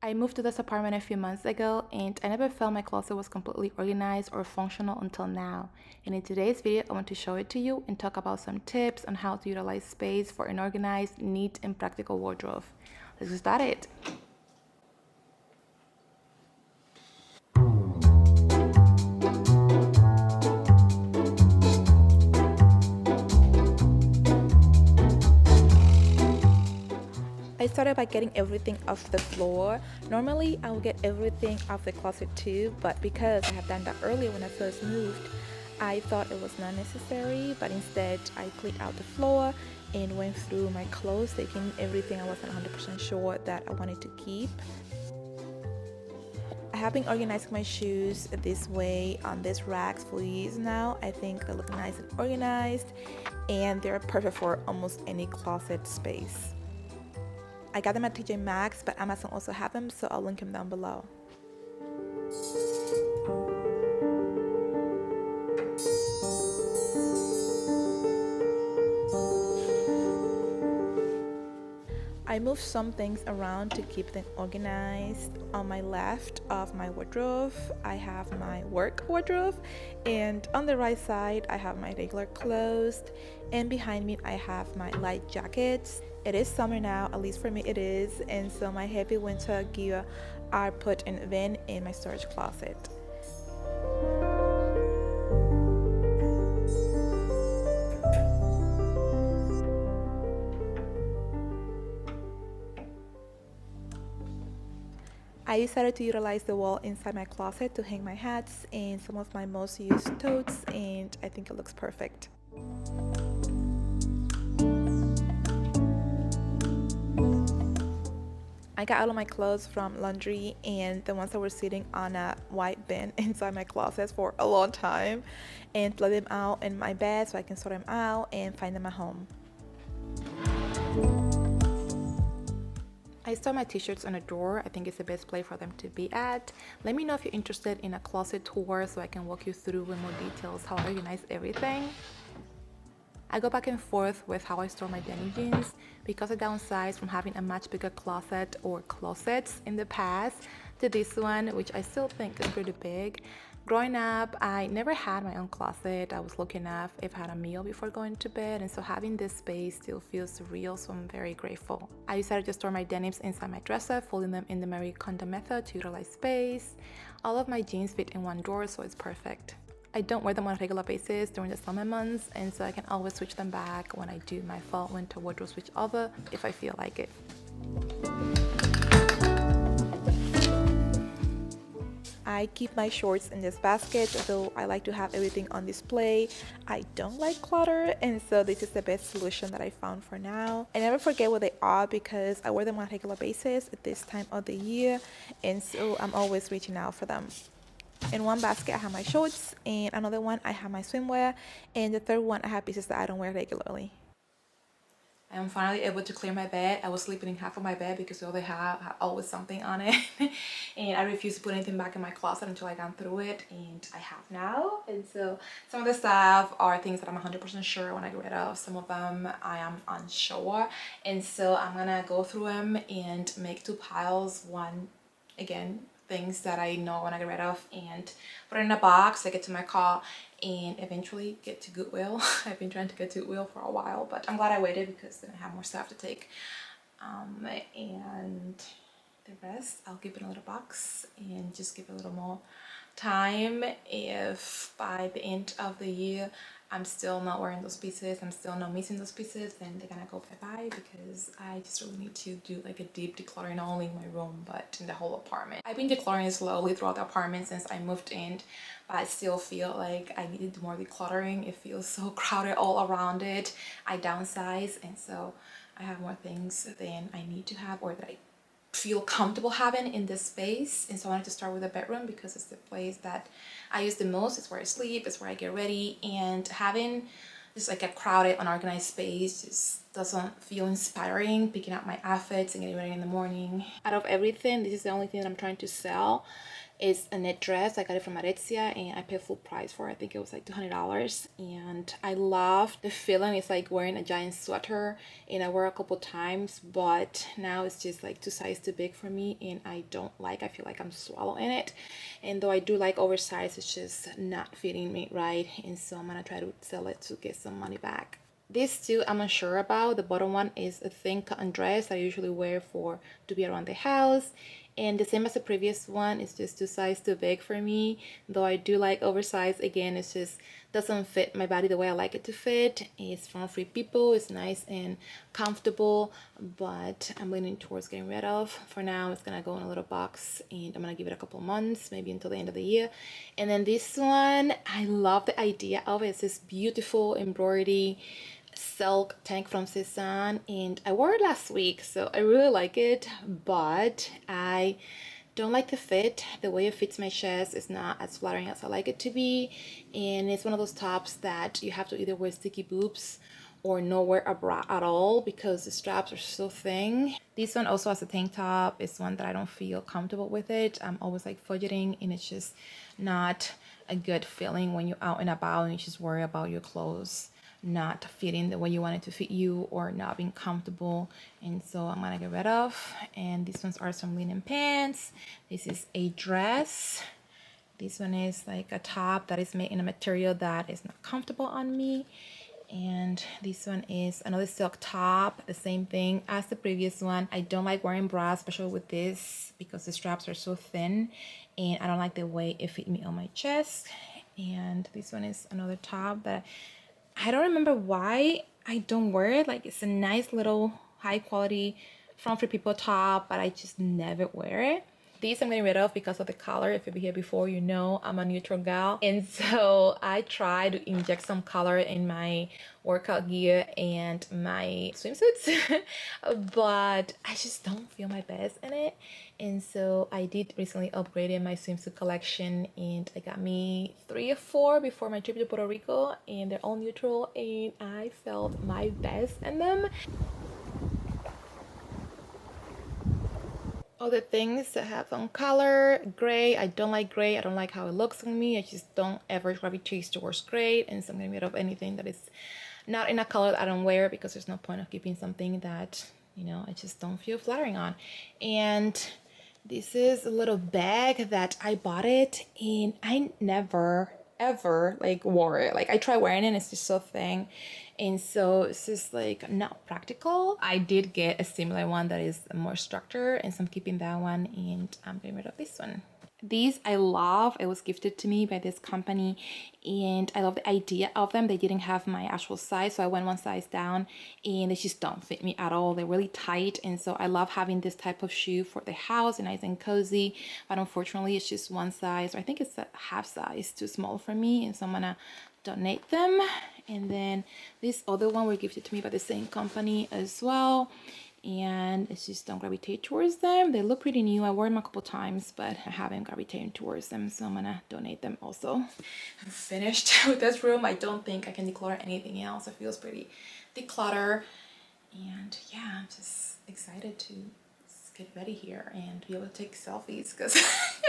I moved to this apartment a few months ago and I never felt my closet was completely organized or functional until now. And in today's video, I want to show it to you and talk about some tips on how to utilize space for an organized, neat, and practical wardrobe. Let's get started. I started by getting everything off the floor. Normally, I would get everything off the closet too, but because I have done that earlier when I first moved, I thought it was not necessary, but instead I cleaned out the floor and went through my clothes, taking everything I wasn't 100% sure that I wanted to keep. I have been organizing my shoes this way on these racks for years now. I think they look nice and organized, and they're perfect for almost any closet space. I got them at TJ Maxx, but Amazon also have them, so I'll link them down below. I moved some things around to keep them organized. On my left of my wardrobe, I have my work wardrobe, and on the right side, I have my regular clothes, and behind me, I have my light jackets. It is summer now, at least for me it is, and so my heavy winter gear are put in a bin in my storage closet. I decided to utilize the wall inside my closet to hang my hats and some of my most used totes, and I think it looks perfect. I got all of my clothes from laundry and the ones that were sitting on a white bin inside my closet for a long time, and let them out in my bed so I can sort them out and find them at home. I store my t-shirts on a drawer. I think it's the best place for them to be at. Let me know if you're interested in a closet tour so I can walk you through in more details how I organize everything. I go back and forth with how I store my denim jeans because I downsized from having a much bigger closet or closets in the past to this one, which I still think is pretty big. Growing up, I never had my own closet. I was lucky enough if I had a meal before going to bed, and so having this space still feels surreal, so I'm very grateful. I decided to store my denims inside my dresser, folding them in the Marie Kondo method to utilize space. All of my jeans fit in one drawer, so it's perfect. I don't wear them on a regular basis during the summer months, and so I can always switch them back when I do my fall winter wardrobe switch over if I feel like it. I keep my shorts in this basket, though I like to have everything on display. I don't like clutter, and so this is the best solution that I found for now. I never forget what they are because I wear them on a regular basis at this time of the year, and so I'm always reaching out for them. In one basket I have my shorts, and another one I have my swimwear, and the third one I have pieces that I don't wear regularly. I am finally able to clear my bed. I was sleeping in half of my bed because all they have always something on it. And I refuse to put anything back in my closet until I gone through it, and I have now. And so some of the stuff are things that I'm 100% sure when I get rid of. Some of them I am unsure. And so I'm gonna go through them and make two piles. One, again, things that I know I want to get rid of, and put it in a box, take it to my car, and eventually get to Goodwill. I've been trying to get to Goodwill for a while, but I'm glad I waited because then I have more stuff to take. And the rest I'll keep in a little box and just give it a little more time. If by the end of the year I'm still not wearing those pieces, I'm still not missing those pieces, then they're gonna go bye-bye because I just really need to do like a deep decluttering, not only in my room but in the whole apartment. I've been decluttering slowly throughout the apartment since I moved in, but I still feel like I needed more decluttering. It feels so crowded all around it. I downsized, and so I have more things than I need to have or that I feel comfortable having in this space. And so I wanted to start with the bedroom because it's the place that I use the most. It's where I sleep, it's where I get ready, and having just like a crowded, unorganized space just doesn't feel inspiring. Picking up my outfits and getting ready in the morning. Out of everything, this is the only thing that I'm trying to sell, It's a knit dress. I got it from Aritzia and I paid full price for it. I think it was like $200. And I love the feeling. It's like wearing a giant sweater, and I wore it a couple times, but now it's just like 2 sizes too big for me, and I feel like I'm swallowing it. And though I do like oversized, it's just not fitting me right. And so I'm gonna try to sell it to get some money back. These two I'm unsure about. The bottom one is a thin cotton dress that I usually wear for to be around the house. And the same as the previous one, it's just 2 sizes too big for me. Though I do like oversized, again, it's just doesn't fit my body the way I like it to fit. It's from Free People. It's nice and comfortable, but I'm leaning towards getting rid of. For now, it's gonna go in a little box, and I'm gonna give it a couple months, maybe until the end of the year. And then this one, I love the idea of it. It's this beautiful embroidery silk tank from Cezanne, and I wore it last week, so I really like it, but I don't like the fit. The way it fits my chest is not as flattering as I like it to be, and it's one of those tops that you have to either wear sticky boobs or not wear a bra at all because the straps are so thin. This one also has a tank top. It's one that I don't feel comfortable with it. I'm always like fidgeting, and it's just not a good feeling when you're out and about and you just worry about your clothes not fitting the way you want it to fit you or not being comfortable. And so I'm gonna get rid of. And these ones are some linen pants. This is a dress. This one is like a top that is made in a material that is not comfortable on me. And this one is another silk top, the same thing as the previous one. I don't like wearing bras, especially with this, because the straps are so thin and I don't like the way it fit me on my chest. And this one is another top that I don't remember why I don't wear it. Like, it's a nice little high quality from Free People top, but I just never wear it. These I'm getting rid of because of the color. If you've been here before, you know I'm a neutral gal. And so I try to inject some color in my workout gear and my swimsuits, but I just don't feel my best in it. And so I did recently upgrade in my swimsuit collection, and I got me 3 or 4 before my trip to Puerto Rico, and they're all neutral, and I felt my best in them. Other things that have some color, gray. I don't like gray. I don't like how it looks on me. I just don't ever gravitate towards gray, and so I'm getting rid of anything that is not in a color that I don't wear, because there's no point of keeping something that, you know, I just don't feel flattering on. And this is a little bag that I bought it, and I never ever like wore it. Like, I tried wearing it and it's just so thin, and so it's just like not practical. I did get a similar one that is more structured, and so I'm keeping that one, and I'm getting rid of this one. These I love. It was gifted to me by this company, and I love the idea of them. They didn't have my actual size, so I went one size down, and they just don't fit me at all. They're really tight, and so I love having this type of shoe for the house, and nice and cozy. But unfortunately, it's just one size, or I think it's a half size too small for me, and so I'm gonna donate them. And then this other one were gifted to me by the same company as well, and it's just don't gravitate towards them. They look pretty new. I wore them a couple times, but I haven't gravitated towards them, so I'm gonna donate them also. I'm finished with this room. I don't think I can declutter anything else. It feels pretty declutter, and yeah, I'm just excited to get ready here and be able to take selfies, because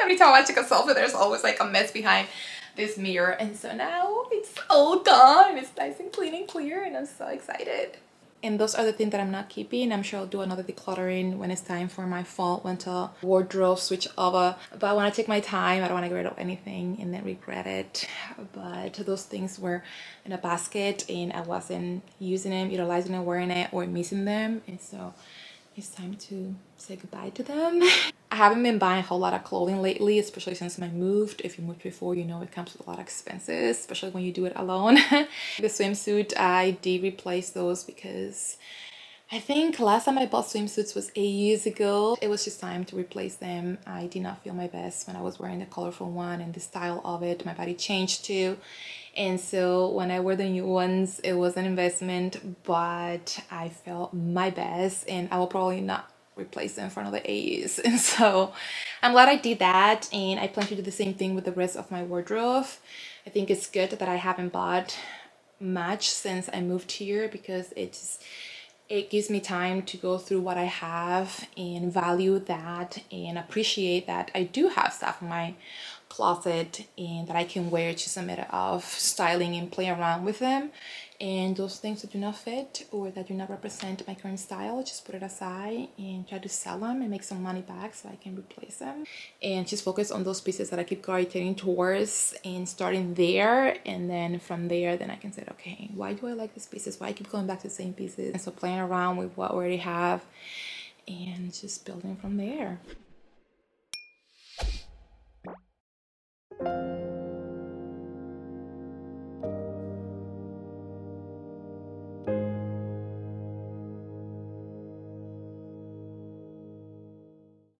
every time I take a selfie, there's always like a mess behind this mirror, and so now it's all gone. It's nice and clean and clear, and I'm so excited. And those are the things that I'm not keeping. I'm sure I'll do another decluttering when it's time for my fall winter wardrobe switch over. But I want to take my time. I don't want to get rid of anything and then regret it. But those things were in a basket, and I wasn't using them, utilizing them, wearing it, or missing them. And so it's time to say goodbye to them. I haven't been buying a whole lot of clothing lately, especially since I moved. If you moved before, you know it comes with a lot of expenses, especially when you do it alone. The swimsuit, I did replace those because I think last time I bought swimsuits was 8 years ago. It was just time to replace them. I did not feel my best when I was wearing the colorful one, and the style of it, my body changed too. And so when I wear the new ones, it was an investment, but I felt my best, and I will probably not replace them for another 8 years. And so I'm glad I did that, and I plan to do the same thing with the rest of my wardrobe. I think it's good that I haven't bought much since I moved here, because It gives me time to go through what I have and value that and appreciate that I do have stuff in my closet and that I can wear. It's just a matter of styling and playing around with them. And those things that do not fit or that do not represent my current style, just put it aside and try to sell them and make some money back so I can replace them. And just focus on those pieces that I keep gravitating towards and starting there. And then from there, then I can say, okay, why do I like these pieces? Why I keep going back to the same pieces? And so playing around with what I already have and just building from there.